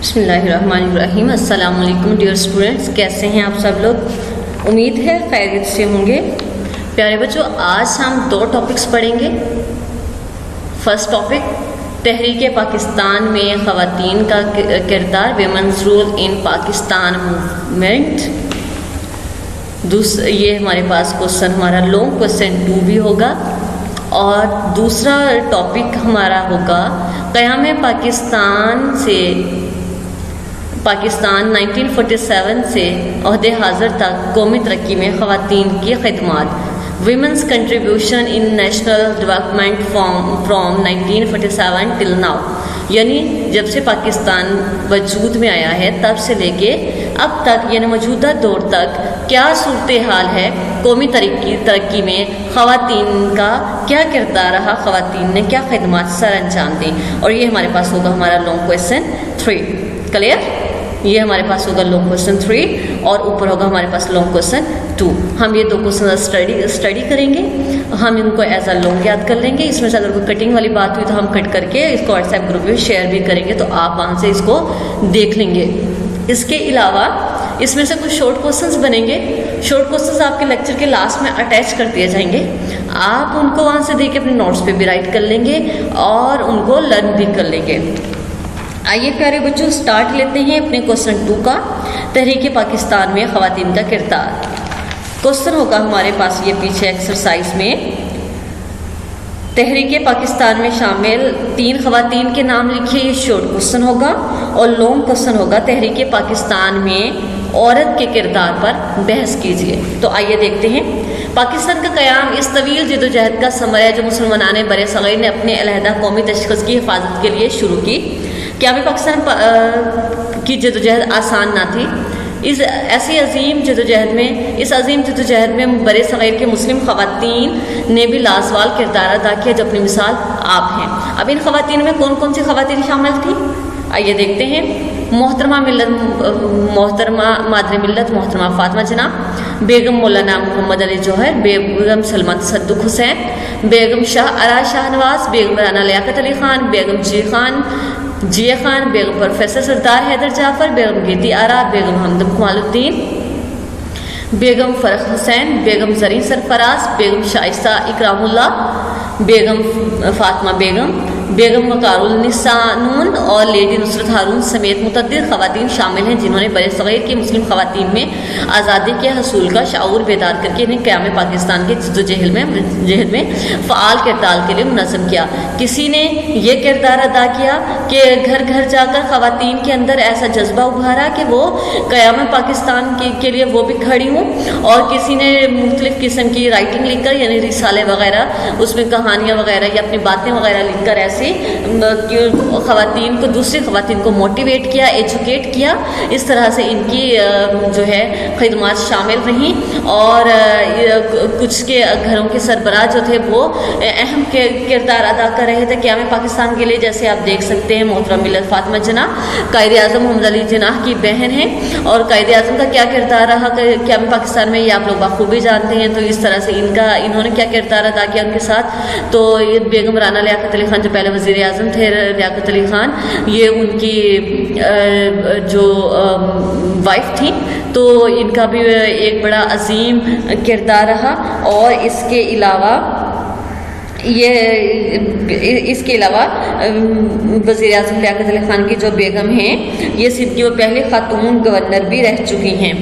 بسم اللہ الرحمن الرحیم۔ السلام علیکم ڈیئر اسٹوڈنٹس، کیسے ہیں آپ سب لوگ؟ امید ہے خیریت سے ہوں گے۔ پیارے بچوں، آج ہم دو ٹاپکس پڑھیں گے۔ فرسٹ ٹاپک تحریک پاکستان میں خواتین کا کردار، women's role in Pakistan movement. یہ ہمارے پاس کوشچن ہمارا لانگ کوشچن 2 بھی ہوگا، اور دوسرا ٹاپک ہمارا ہوگا قیام پاکستان 1947 سے عہد حاضر تک قومی ترقی میں خواتین کی خدمات، women's contribution in national development from 1947 till now, یعنی جب سے پاکستان وجود میں آیا ہے تب سے لے کے اب تک، یعنی موجودہ دور تک کیا صورتحال ہے، قومی ترقی میں خواتین کا کیا کردار رہا، خواتین نے کیا خدمات سر انجام دی۔ اور یہ ہمارے پاس ہوگا ہمارا لانگ کویشچن 3۔ کلیئر؟ یہ ہمارے پاس ہوگا لانگ کویشچن 3 اور اوپر ہوگا ہمارے پاس لانگ کویشچن 2۔ ہم یہ دو کویشچن اسٹڈی کریں گے، ہم ان کو ایز اے لانگ یاد کر لیں گے۔ اس میں سے اگر کوئی کٹنگ والی بات ہوئی تو ہم کٹ کر کے اس کو واٹس ایپ گروپ میں شیئر بھی کریں گے، تو آپ وہاں سے اس کو دیکھ لیں گے۔ اس کے علاوہ اس میں سے کچھ شارٹ کویشچنز بنیں گے۔ شارٹ کویشچنز آپ کے لیکچر کے لاسٹ میں اٹیچ کر دیے جائیں گے، آپ ان کو وہاں سے دیکھ کے اپنے نوٹس پہ بھی رائٹ کر لیں گے اور ان کو لرن بھی کر لیں گے۔ آئیے پیارے بچوں، سٹارٹ لیتے ہیں اپنے کویشچن 2 کا، تحریک پاکستان میں خواتین کا کردار۔ کویشچن ہوگا ہمارے پاس یہ پیچھے ایکسرسائز میں، تحریک پاکستان میں شامل 3 خواتین کے نام لکھیے۔ یہ شارٹ کویشچن ہوگا، اور لانگ کویشچن ہوگا تحریک پاکستان میں عورت کے کردار پر بحث کیجیے۔ تو آئیے دیکھتے ہیں۔ پاکستان کا قیام اس طویل جدوجہد کا ثمر ہے جو مسلمانان بر صغیر نے اپنے علیحدہ قومی تشخص کی حفاظت کے لیے شروع کی۔ قیام پاکستان کی جدوجہد آسان نہ تھی۔ اس عظیم جدوجہد میں بر صغیر کے مسلم خواتین نے بھی لازوال کردار ادا کیا، جو اپنی مثال آپ ہیں۔ اب ان خواتین میں کون کون سی خواتین شامل تھیں؟ آئیے دیکھتے ہیں۔ محترمہ مادر ملت محترمہ فاطمہ جناح، بیگم مولانا محمد علی جوہر، بیگم سلمہ تصدق حسین، بیگم شاہ ارا شاہ نواز، بیگم رانا لیاقت علی خان، بیگم جی خان، بیگم پروفیسر سردار حیدر جعفر، بیگم گیتی آرا، بیگم حمدم کمال الدین، بیگم فرخ حسین، بیگم زرین سرفراز، بیگم شائستہ اکرام اللہ، بیگم فاطمہ بیگم وقار النساء نون اور لیڈی نصرت ہارون سمیت متعدد خواتین شامل ہیں جنہوں نے بر صغیر کی مسلم خواتین میں آزادی کے حصول کا شعور بیدار کر کے انہیں قیام پاکستان کے جدوجہد میں فعال کردار کے لیے منظم کیا۔ کسی نے یہ کردار ادا کیا کہ گھر گھر جا کر خواتین کے اندر ایسا جذبہ ابھارا کہ وہ قیام پاکستان کے لیے وہ بھی کھڑی ہوں، اور کسی نے مختلف قسم کی رائٹنگ لکھ کر، یعنی رسالے وغیرہ، اس میں کہانیاں وغیرہ یا اپنی باتیں وغیرہ لکھ کر ایسے خواتین کو، دوسری خواتین کو موٹیویٹ کیا، ایجوکیٹ کیا۔ اس طرح سے ان کی جو ہے خدمات شامل رہیں، اور کچھ کے گھروں کے سربراہ جو تھے وہ اہم کردار ادا کر رہے تھے قیام پاکستان کے لیے۔ جیسے آپ دیکھ سکتے ہیں محترمہ ملت فاطمہ جناح قائد اعظم محمد علی جناح کی بہن ہیں، اور قائد اعظم کا کیا کردار رہا قیام پاکستان میں یہ آپ لوگ بخوبی جانتے ہیں۔ تو اس طرح سے انہوں نے کیا کردار ادا کیا ان کے ساتھ۔ تو یہ بیگم رانا لیاقت علی خان جو پہلے وزیر اعظم تھے، لیاقت علی خان، یہ ان کی جو وائف تھی، تو ان کا بھی ایک بڑا عظیم کردار رہا۔ اور اس کے علاوہ وزیر اعظم لیاقت علی خان کی جو بیگم ہیں، یہ سندھ کی وہ پہلی خاتون گورنر بھی رہ چکی ہیں۔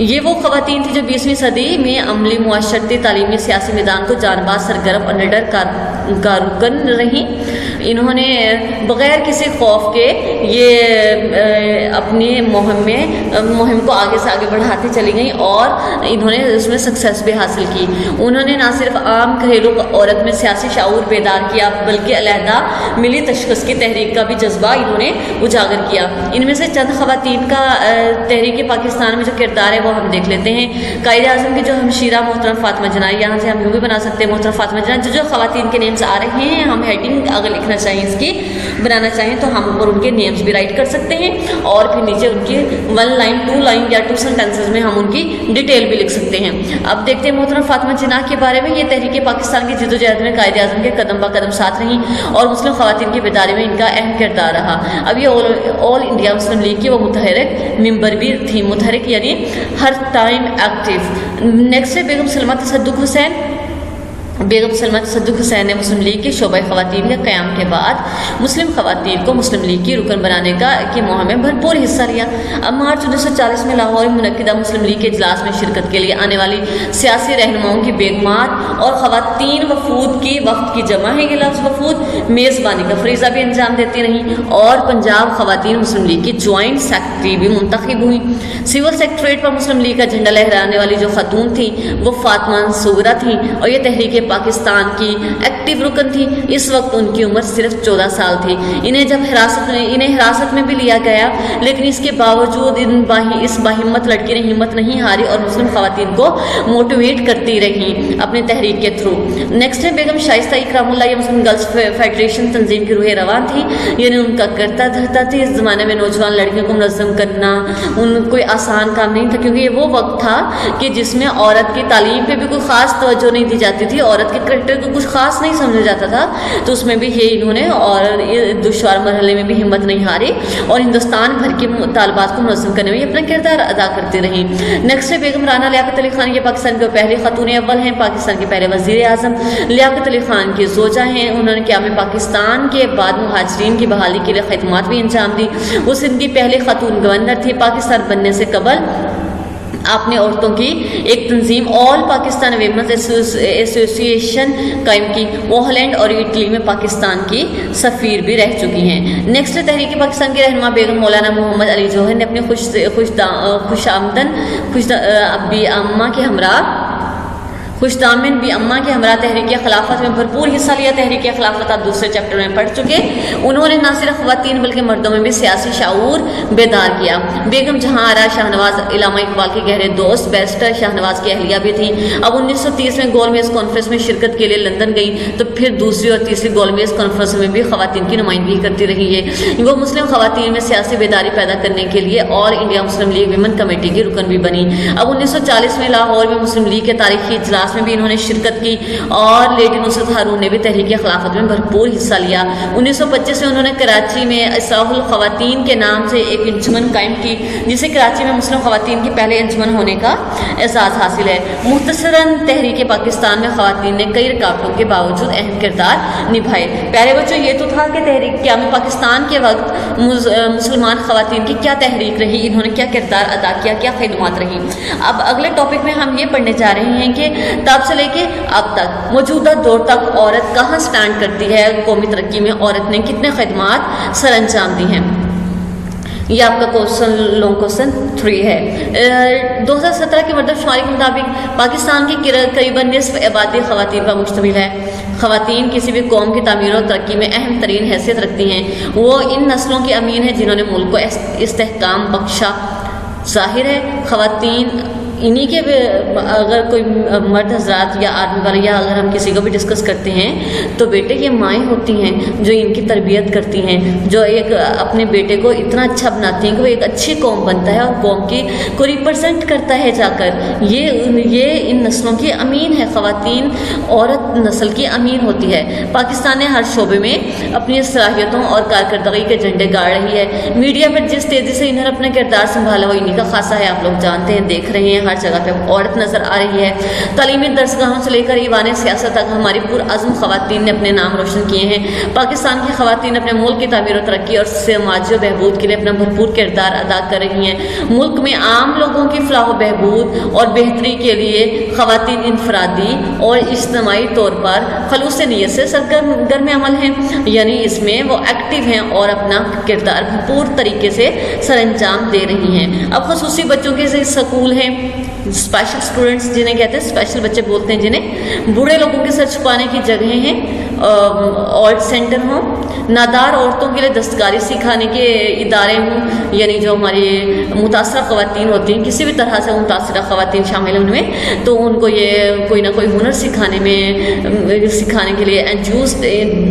یہ وہ خواتین تھیں جو 20ویں صدی میں عملی، معاشرتی، تعلیمی، سیاسی میدان کو جان باز، سرگرم اور نڈر کارکن رہیں۔ انہوں نے بغیر کسی خوف کے یہ اپنی مہم کو آگے سے آگے بڑھاتی چلی گئیں، اور انہوں نے اس میں سکسیس بھی حاصل کی۔ انہوں نے نہ صرف عام گھریلو عورت میں سیاسی شعور بیدار کیا، بلکہ علیحدہ ملی تشخص کی تحریک کا بھی جذبہ انہوں نے اجاگر کیا۔ ان میں سے چند خواتین کا تحریک پاکستان میں جو کردار ہے وہ ہم دیکھ لیتے ہیں۔ قائد اعظم کی جو ہمشیرہ محترم فاطمہ جناح، یہاں سے ہم یوں بھی بنا سکتے ہیں محترم فاطمہ جناح۔ جو خواتین کے نیمز آ رہے ہیں، ہم ہیڈنگ اگر لکھنا چاہیں اس کی بنانا چاہیں تو ہم اوپر ان کے نیمز بھی رائٹ کر سکتے ہیں اور پھر نیچے ان کی 1 لائن 2 لائن یا 2 سینٹینسز میں ہم ان کی ڈیٹیل بھی لکھ سکتے ہیں۔ اب دیکھتے ہیں محترم فاطمہ جناح کے بارے میں۔ یہ تحریک پاکستان کی جدوجہد میں قائد اعظم کے قدم با قدم ساتھ رہیں اور مسلم خواتین کی بیداری میں ان کا اہم کردار رہا۔ اب یہ آل انڈیا مسلم لیگ کی وہ متحرک ممبر بھی تھی، متحرک یعنی ہر ٹائم ایکٹیو۔ نیکسٹ ہے بیگم سلمہ تصدق حسین۔ بیگم سلمہ تصدق حسین نے مسلم لیگ کے شعبہ خواتین کے قیام کے بعد مسلم خواتین کو مسلم لیگ کی رکن بنانے کی مہم میں بھرپور حصہ لیا۔ اب مارچ 1940 میں لاہور میں منعقدہ مسلم لیگ کے اجلاس میں شرکت کے لیے آنے والی سیاسی رہنماؤں کی بیگمات اور خواتین وفود کی وقت کی جمع ہے۔ یہ لفظ وفود میزبانی کا فریضہ بھی انجام دیتی رہیں اور پنجاب خواتین مسلم لیگ کی جوائنٹ سیکرٹری بھی منتخب ہوئی۔ سول سیکریٹریٹ پر مسلم لیگ کا جھنڈا لہرانے والی جو خاتون تھیں وہ فاطمہ صغرا تھیں اور یہ تحریک پاکستان کی ایکٹیو رکن تھی۔ اس وقت ان کی عمر صرف 14 سال تھی۔ انہیں حراست میں بھی لیا گیا، لیکن اس کے باوجود اس باہمت لڑکی نے ہمت نہیں ہاری اور مسلم خواتین کو موٹیویٹ کرتی رہیں اپنی تحریک کے تھرو۔ نیکسٹ ہے بیگم شائستہ اکرام اللہ۔ یہ مسلم گرلز فیڈریشن تنظیم کی روح رواں تھی، یعنی ان کا کرتا دھرتا تھی۔ اس زمانے میں نوجوان لڑکیوں کو منظم کرنا ان کوئی آسان کام نہیں تھا، کیونکہ یہ وہ وقت تھا کہ جس میں عورت کی تعلیم پہ بھی کوئی خاص توجہ نہیں دی جاتی تھی، عورت کے کریکٹر کو کچھ خاص نہیں سمجھا جاتا تھا، تو اس میں بھی یہ انہوں نے اور دشوار مرحلے میں بھی ہمت نہیں ہاری اور ہندوستان بھر کے طالبات کو منظم کرنے میں اپنا کردار ادا کرتی رہیں۔ نیکسٹ ہے بیگم رانا لیاقت علی خان۔ یہ پاکستان کے پہلے خاتون اول ہیں، پاکستان کے پہلے وزیر اعظم لیاقت علی خان کی زوجہ ہیں۔ انہوں نے قیام پاکستان کے بعد مہاجرین کی بحالی کے لیے خدمات بھی انجام دی۔ وہ سندھ کی پہلی خاتون گورنر تھی۔ پاکستان بننے سے قبل آپ نے عورتوں کی ایک تنظیم آل پاکستان ویمنز ایسوسی ایشن قائم کی۔ وہ ہالینڈ اور اٹلی میں پاکستان کی سفیر بھی رہ چکی ہیں۔ نیکسٹ تحریک پاکستان کے رہنما بیگم مولانا محمد علی جوہر نے اپنی خوشدامن بھی اماں کے ہمراہ تحریک خلافت میں بھرپور حصہ لیا۔ تحریک خلافت آپ دوسرے چیپٹر میں پڑھ چکے۔ انہوں نے نہ صرف خواتین بلکہ مردوں میں بھی سیاسی شعور بیدار کیا۔ بیگم جہاں آرا شاہ نواز علامہ اقبال کے گہرے دوست بیرسٹر شاہ نواز کی اہلیہ بھی تھیں۔ اب 1930 میں گول میز کانفرنس میں شرکت کے لیے لندن گئیں تو پھر دوسری اور تیسری گول میز کانفرنس میں بھی خواتین کی نمائندگی کرتی رہی ہے۔ وہ مسلم خواتین میں سیاسی بیداری پیدا کرنے کے لیے All India Muslim League women committee کی رکن بھی بنی۔ اب 1940 میں لاہور میں مسلم لیگ کے تاریخی اجلاس میں بھی انہوں نے شرکت کی اور لیڈی نصرت ہارون نے بھی تحریک خلافت میں بھرپور حصہ لیا۔ 1925 میں انہوں نے کراچی میں اصلاح الخواتین کے نام سے ایک انجمن قائم کی، جسے کراچی میں مسلم خواتین کی پہلے انجمن ہونے کا اعزاز حاصل ہے۔ مختصراً تحریک پاکستان میں خواتین نے کئی رکاوٹوں کے باوجود اہم کردار نبھائے۔ پیارے بچوں، یہ تو تھا کہ تحریک قیام پاکستان کے وقت مسلمان خواتین کی کیا تحریک رہی، انہوں نے کیا کردار ادا کیا، کیا خدمات رہی۔ اب اگلے ٹاپک میں ہم یہ پڑھنے جا رہے ہیں کہ تب سے لے کے اب تک موجودہ دور تک عورت کہاں سٹینڈ کرتی ہے، قومی ترقی میں عورت نے کتنے خدمات سر انجام دی ہیں۔ یہ آپ کا کوشچن 3 ہے۔ 2017 کی مردم شماری کے مطابق پاکستان کی قریباً نصف آبادی خواتین پر مشتمل ہے۔ خواتین کسی بھی قوم کی تعمیر اور ترقی میں اہم ترین حیثیت رکھتی ہیں۔ وہ ان نسلوں کی امین ہیں جنہوں نے ملک کو استحکام بخشا۔ ظاہر ہے خواتین انہی کے اگر کوئی مرد حضرات یا آدمی والے یا اگر ہم کسی کو بھی ڈسکس کرتے ہیں تو بیٹے یہ مائیں ہوتی ہیں جو ان کی تربیت کرتی ہیں، جو ایک اپنے بیٹے کو اتنا اچھا بناتی ہیں کہ وہ ایک اچھی قوم بنتا ہے اور قوم کی کو ریپرزینٹ کرتا ہے جا کر۔ یہ ان نسلوں کی امین ہے۔ خواتین عورت نسل کی امین ہوتی ہے۔ پاکستان نے ہر شعبے میں اپنی صلاحیتوں اور کارکردگی کے جھنڈے گاڑ رہی ہے۔ میڈیا پر جس تیزی سے انہوں نے اپنا کردار سنبھالا وہ انہی کا خاصہ ہے۔ آپ لوگ جانتے ہیں، دیکھ رہے ہیں، ہر جگہ پہ عورت نظر آ رہی ہے۔ تعلیمی درسگاہوں سے لے کر ایوان سیاست تک ہماری پرعزم خواتین نے اپنے نام روشن کیے ہیں۔ پاکستان کی خواتین اپنے ملک کی تعمیر و ترقی اور سماجی و بہبود کے لیے اپنا بھرپور کردار ادا کر رہی ہیں۔ ملک میں عام لوگوں کی فلاح و بہبود اور بہتری کے لیے خواتین انفرادی اور اجتماعی طور پر خلوص نیت سے سرگرم عمل ہیں، یعنی اس میں وہ ایکٹیو ہیں اور اپنا کردار بھرپور طریقے سے سر انجام دے رہی ہیں۔ اب خصوصی بچوں کے اسکول ہیں اسپیشل اسٹوڈنٹس جنہیں کہتے ہیں، اسپیشل بچے بولتے ہیں جنہیں، بوڑھے لوگوں کے سر چھپانے کی جگہیں ہیں، آرٹ سینٹر ہوں، نادار عورتوں کے لیے دستکاری سکھانے کے ادارے ہوں، یعنی جو ہماری متاثرہ خواتین ہوتی ہیں، کسی بھی طرح سے متاثرہ خواتین شامل ہیں ان میں، تو ان کو یہ کوئی نہ کوئی ہنر سکھانے کے لیے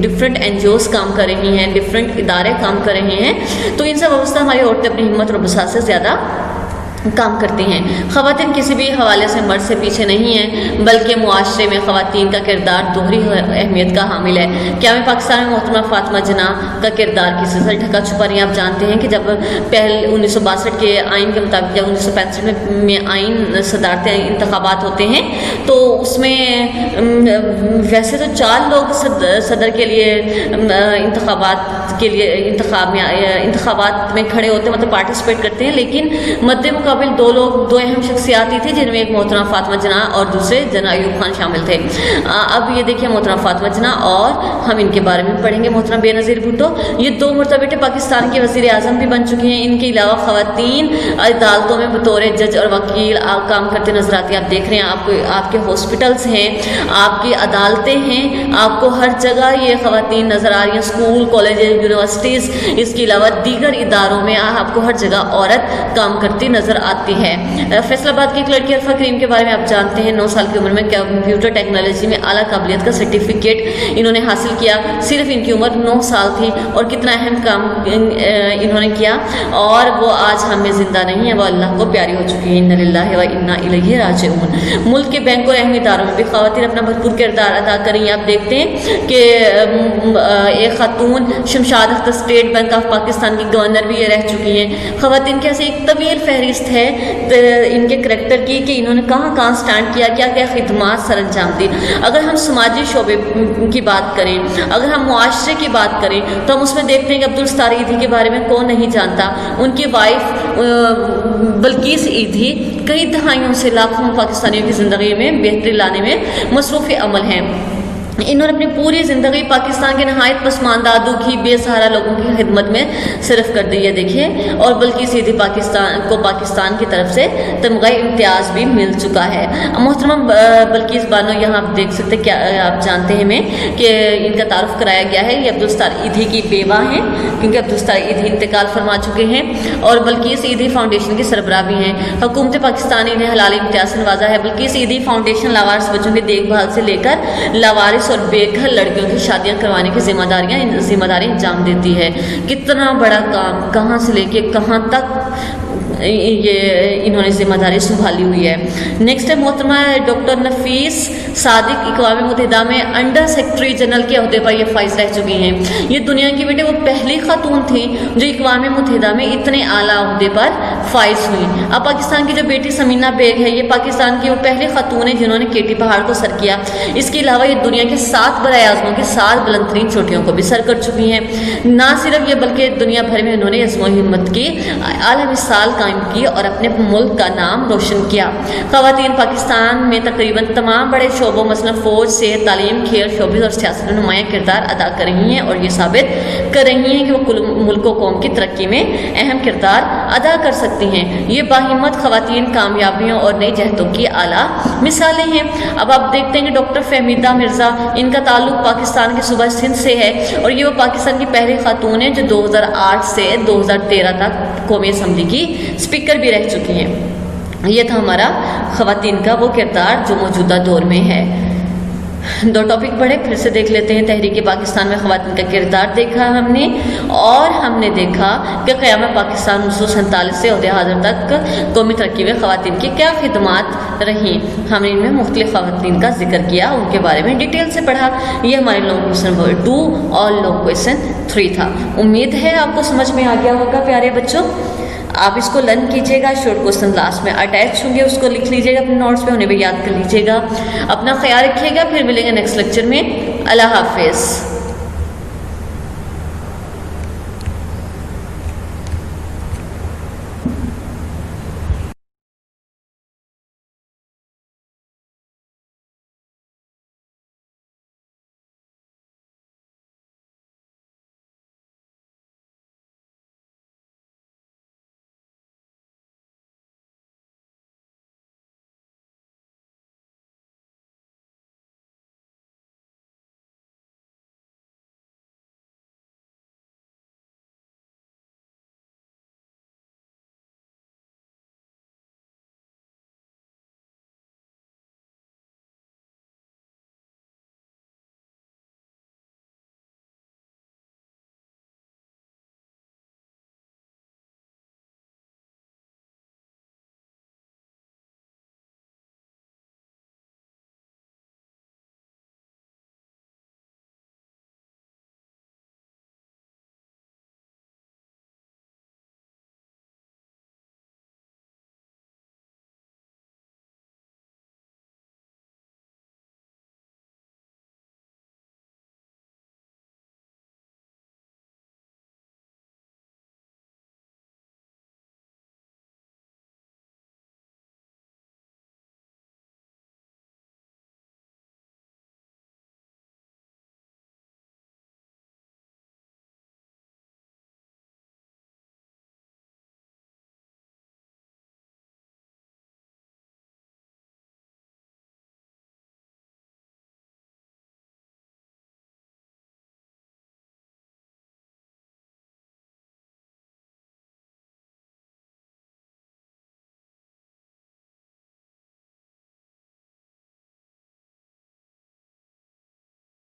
ڈفرینٹ این جی اوز کام کر رہی ہیں، ڈفرینٹ ادارے کام کر رہے ہیں، تو ان سب وابستہ ہماری عورتیں اپنی ہمت اور بساط سے زیادہ کام کرتی ہیں۔ خواتین کسی بھی حوالے سے مرد سے پیچھے نہیں ہیں، بلکہ معاشرے میں خواتین کا کردار دوہری اہمیت کا حامل ہے۔ قیام پاکستان میں محترمہ فاطمہ جناح کا کردار کسی سے ڈھکا چھپا نہیں۔ آپ جانتے ہیں کہ جب پہلے 1962 کے آئین کے مطابق یا 1965 میں آئین صدارتی انتخابات ہوتے ہیں تو اس میں ویسے تو 4 لوگ صدر کے لیے انتخابات میں کھڑے ہوتے ہیں، مطلب پارٹیسپیٹ کرتے ہیں، لیکن مد مقابل 2 اہم شخصیات ہی تھے، جن میں ایک محترمہ فاطمہ جناح اور دوسرے جناب ایوب خان شامل تھے۔ اب یہ دیکھیے محترمہ فاطمہ جناح، اور ہم ان کے بارے میں پڑھیں گے۔ محترمہ بے نظیر بھٹو یہ 2 مرتبہ پاکستان کی وزیر اعظم بھی بن چکی ہیں۔ ان کے علاوہ خواتین عدالتوں میں بطور جج اور وکیل کام کرتے نظر آتی ہیں۔ آپ دیکھ رہے ہیں آپ کے ہاسپٹلس ہیں، آپ کی عدالتیں ہیں، آپ کو ہر جگہ یہ خواتین نظر آ رہی ہیں، اسکول، کالج، یونیورسٹیز، اس کے علاوہ دیگر اداروں میں آپ کو ہر جگہ عورت کام کرتی نظر آتی ہے۔ فیصل آباد کی ایک لڑکی عرفہ کریم کے بارے میں آپ جانتے ہیں، 9 سال کی عمر میں کمپیوٹر ٹیکنالوجی میں اعلیٰ قابلیت کا سرٹیفکیٹ انہوں نے حاصل کیا۔ صرف ان کی عمر 9 سال تھی اور کتنا اہم کام انہوں نے کیا، اور وہ آج ہمیں زندہ نہیں ہے، وہ اللہ کو پیاری ہو چکی ہیں۔ انا للہ و انا الیہ راجعون۔ ملک کے بینک اور اہم اداروں میں بھی خواتین اپنا بھرپور کردار ادا کر رہی ہیں۔ آپ دیکھتے ہیں کہ ایک خاتون Shamshad Akhtar state bank of Pakistan کی گورنر بھی یہ رہ چکی ہیں۔ خواتین کی ایسے ایک طویل فہرست ہے ان کے کریکٹر کی کہ انہوں نے کہاں سٹینڈ کیا، کیا کیا خدمات سر انجام دی۔ اگر ہم سماجی شعبے کی بات کریں، اگر ہم معاشرے کی بات کریں، تو ہم اس میں دیکھتے ہیں کہ عبدالستار ایدھی کے بارے میں کون نہیں جانتا۔ ان کی وائف بلقیس ایدھی کئی دہائیوں سے لاکھوں پاکستانیوں کی زندگی میں بہتری لانے میں مصروف عمل ہیں۔ انہوں نے اپنی پوری زندگی پاکستان کے نہایت پسماندہ، دکھی، بے سہارا لوگوں کی خدمت میں صرف کر دی ہے، دیکھیے۔ اور بلکہ سیدھی پاکستان کی طرف سے تمغہ امتیاز بھی مل چکا ہے۔ محترمہ بلقیس بانو، یہاں آپ دیکھ سکتے، کیا آپ جانتے ہیں ہمیں کہ ان کا تعارف کرایا گیا ہے، یہ عبدالستار ایدھی کی بیوہ ہیں، کیونکہ عبدالستار ایدھی انتقال فرما چکے ہیں، اور بلقیس ایدھی فاؤنڈیشن کی سربراہ بھی ہیں۔ حکومت پاکستان انہیں حلالی امتیاز سے نوازا ہے۔ بلقیس ایدھی فاؤنڈیشن لاوارث بچوں کی دیکھ بھال سے لے کر لاوارث اور بے گھر لڑکیوں کی شادیاں کروانے کی ذمہ داری انجام دیتی ہے۔ کتنا بڑا کام، کہاں سے لے کے کہاں تک یہ انہوں نے ذمہ داری سنبھالی ہوئی ہے۔ نیکسٹ ہے محترمہ ڈاکٹر نفیس صادق، اقوام متحدہ میں انڈر سیکرٹری جنرل کے عہدے پر یہ فائز رہ چکی ہیں۔ یہ دنیا کی بیٹے وہ پہلی خاتون تھی جو اقوام متحدہ میں اتنے اعلیٰ عہدے پر فائز ہوئی۔ اب پاکستان کی جو بیٹی سمینہ بیگ ہے، یہ پاکستان کی وہ پہلی خاتون ہے جنہوں نے کیٹی پہاڑ کو سر کیا۔ اس کے علاوہ یہ دنیا کے 7 براہ اعظموں کی 7 بلند ترین چوٹیوں کو بھی سر کر چکی ہیں۔ نہ صرف یہ بلکہ دنیا بھر میں انہوں نے عزم و ہمت کی اعلیٰ مثال قائم کی اور اپنے ملک کا نام روشن کیا۔ خواتین پاکستان میں تقریباً تمام بڑے شعبوں مثلا فوج، صحت، تعلیم، کھیل، شوبز اور سیاست میں نمایاں کردار ادا کر رہی ہیں، اور یہ ثابت کر رہی ہیں کہ وہ ملک و قوم کی ترقی میں اہم کردار ادا کر سکتی ہیں۔ یہ باہمت خواتین کامیابیوں اور نئی جہتوں کی اعلیٰ مثالیں ہیں۔ اب آپ دیکھتے ہیں کہ ڈاکٹر فہمیدہ مرزا، ان کا تعلق پاکستان کے صوبہ سندھ سے ہے، اور یہ وہ پاکستان کی پہلی خاتون ہیں جو 2008 سے 2013 تک قومی اسمبلی کی اسپیکر بھی رہ چکی ہیں۔ یہ تھا ہمارا خواتین کا وہ کردار جو موجودہ دور میں ہے۔ 2 ٹاپک پڑھے، پھر سے دیکھ لیتے ہیں۔ تحریک پاکستان میں خواتین کا کردار دیکھا ہم نے، اور ہم نے دیکھا کہ قیام پاکستان 1947 سے عہدے حاضر تک قومی ترقی میں خواتین کی کیا خدمات رہیں۔ ہم نے ان میں مختلف خواتین کا ذکر کیا، ان کے بارے میں ڈیٹیل سے پڑھا۔ یہ ہمارے لانگ کویشچن نمبر 2 اور لانگ کویشچن 3 تھا۔ امید ہے آپ کو سمجھ میں آ گیا ہوگا پیارے بچوں۔ آپ اس کو لرن کیجیے گا، شارٹ کوسچن لاسٹ میں اٹیچ ہوں گے، اس کو لکھ لیجیے گا اپنے نوٹس میں، انہیں بھی یاد کر لیجیے گا۔ اپنا خیال رکھیے گا، پھر ملیں گے نیکسٹ لیکچر میں۔ اللہ حافظ۔